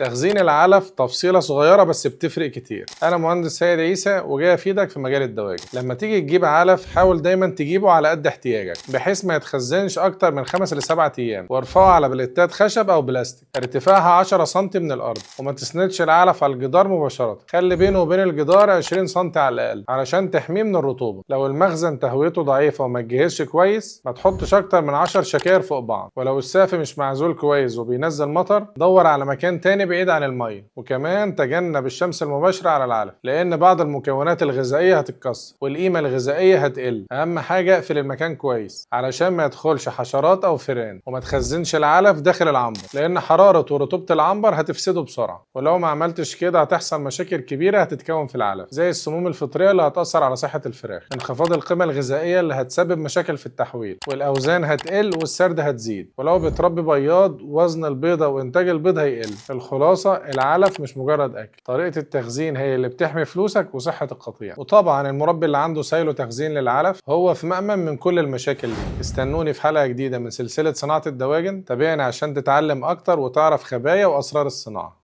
تخزين العلف تفصيلة صغيرة بس بتفرق كتير. أنا مهندس سيد عيسى وجاي أفيدك في مجال الدواجن. لما تيجي تجيب علف حاول دايما تجيبه على قد احتياجك بحيث ما يتخزنش أكتر من 5 ل 7 أيام، وارفعه على بليتات خشب أو بلاستيك ارتفاعها 10 سم من الأرض، وما تسندش العلف على الجدار مباشرة. خلي بينه وبين الجدار 20 سم على الأقل علشان تحميه من الرطوبة. لو المخزن تهويته ضعيفة وما تجهزش كويس ما تحطش أكتر من 10 شكاير فوق بعض. ولو السقف مش معزول كويس وبينزل مطر دور على مكان تاني بعيد عن المية. وكمان تجنب الشمس المباشرة على العلف لأن بعض المكونات الغذائية هتتكسر والقيمة الغذائية هتقل. أهم حاجة اقفل المكان كويس علشان ما يدخلش حشرات أو فئران، وما تخزنش العلف داخل العنبر لأن حرارة ورطوبة العنبر هتفسده بسرعة. ولو ما عملتش كده هتحصل مشاكل كبيرة هتتكون في العلف زي السموم الفطرية اللي هتأثر على صحة الفراخ، انخفاض القيمة الغذائية اللي هتسبب مشاكل في التحويل، والأوزان هتقل والسرد هتزيد. ولو بتربي بياض وزن البيضة وإنتاج البيض هيقل. الخلاصة العلف مش مجرد أكل، طريقة التخزين هي اللي بتحمي فلوسك وصحة القطيع. وطبعا المربي اللي عنده سايلو تخزين للعلف هو في مأمن من كل المشاكل دي. استنوني في حلقة جديدة من سلسلة صناعة الدواجن. تابعني عشان تتعلم أكتر وتعرف خبايا وأسرار الصناعة.